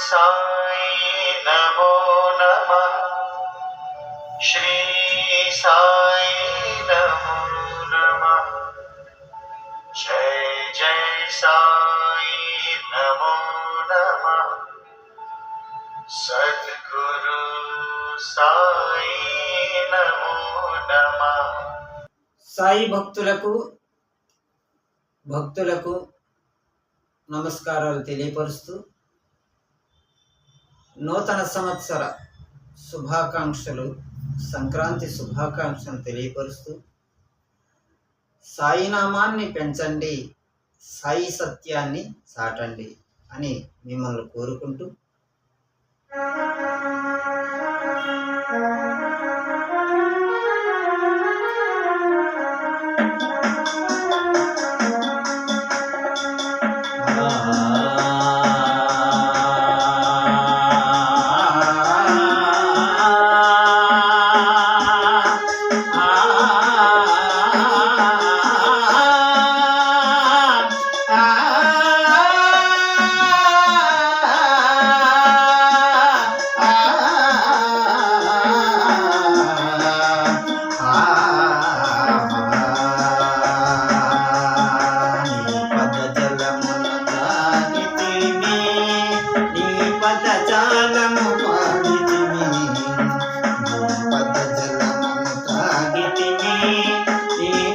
సాయి నమో నమః శ్రీ సాయి నమో నమః జై జై సాయి నమో నమః సద్గురు సాయి నమో నమః. సాయి భక్తులకు నమస్కారాలు తెలియపరుస్తూ నూతన సంవత్సర శుభాకాంక్షలు, సంక్రాంతి శుభాకాంక్షలు తెలియపరుస్తూ సాయినామాన్ని పెంచండి, సాయి సత్యాన్ని చాటండి అని మిమ్మల్ని కోరుకుంటూ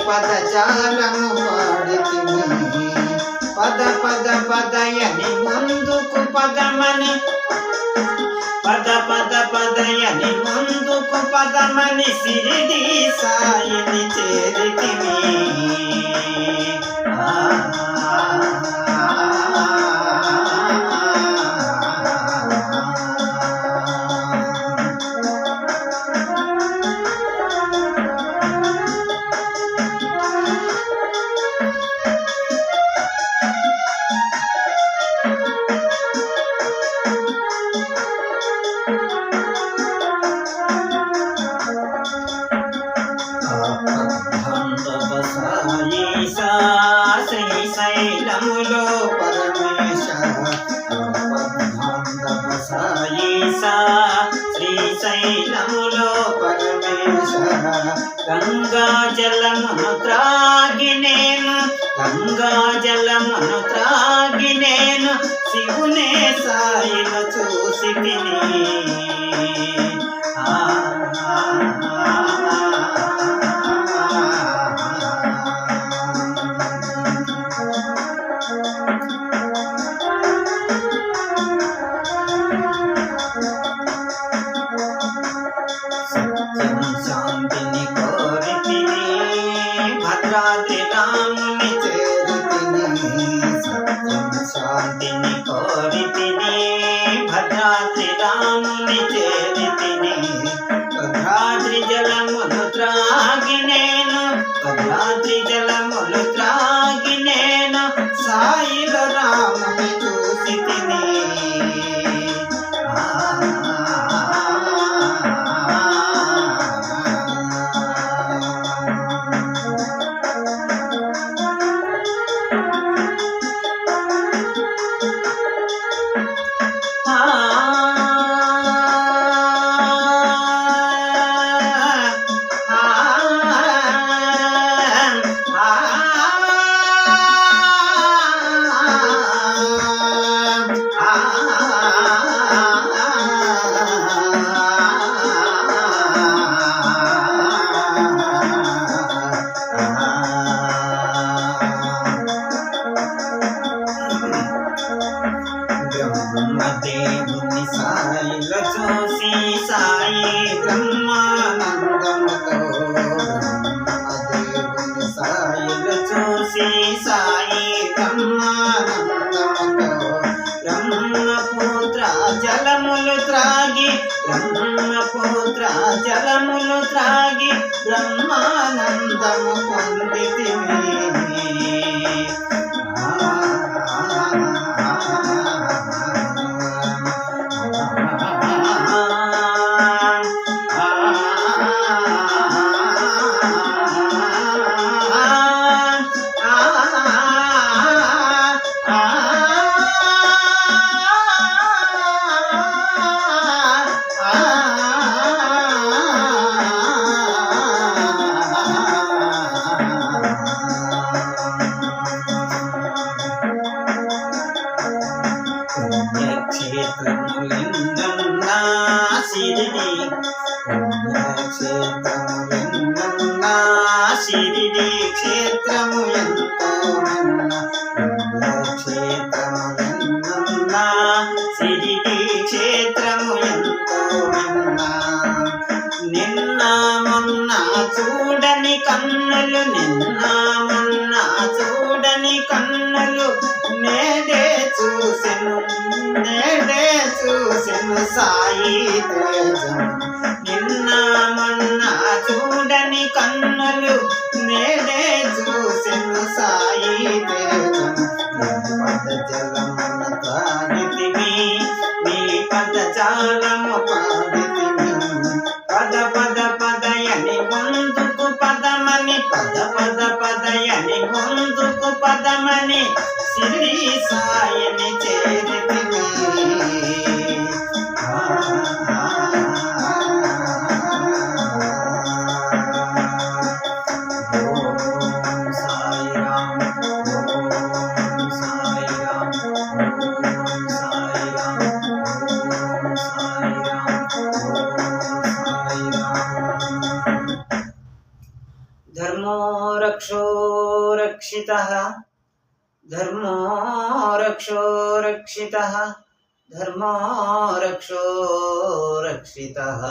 పదజాలము పాడితిమి పద పద పదయని ముందుకు పదమని పద పద పదయని ముందుకు పదమని సిరిడి సాయిని చేరితిమి. శ్రీశైలములో పరమేశ శ్రీశైలములో పరమేశ గంగా జలమును త్రాగి నేను శివునే సాయిలో చూసి తిని. సత్యం శాంతిని కోరితిని భద్రాద్రి రాముని చేరితిని. సత్యం శాంతిని కోరితిని భద్రాద్రి రాముని చేరితిని. భద్రాద్రి జలములు త్రాగి నేను సాయిలో రాముని చూసి తిని. బ్రహ్మదేవుని సాయిలో చూసి సాయి బ్రహ్మానందముతో బ్రహ్మదేవుని సాయిలో చూసి సాయి బ్రహ్మానందముతో బ్రహ్మపుత్ర జలములు త్రాగి బ్రహ్మానందము పొందితిమి. సిరిడి క్షేత్రము ఎంతో విన్నా. నిన్న మొన్న చూడని కన్నులు, నిన్న మొన్న చూడని కన్నులు నేడే చూసెను, నేడే చూసెను సాయి తేజం. నిన్న మొన్న చూడని కన్నులు నేడే చూసెను సాయి తేజం. పద జలమున తాగితివి, నీ పద జాలము పాడితివి. పద పద పదయని ముందుకు పదమని, పద పద పదయని ముందుకు పదమని సిరి సాయిని చేరితివి. ఓం సాయిరామ్, ఓం సాయిరామ్, ఓం సాయిరామ్, ఓం సాయిరామ్, ఓం సాయిరామ్. ధర్మో రక్షో రక్షితః, ధర్మో రక్షో రక్షితః, ధర్మో రక్షో రక్షితః.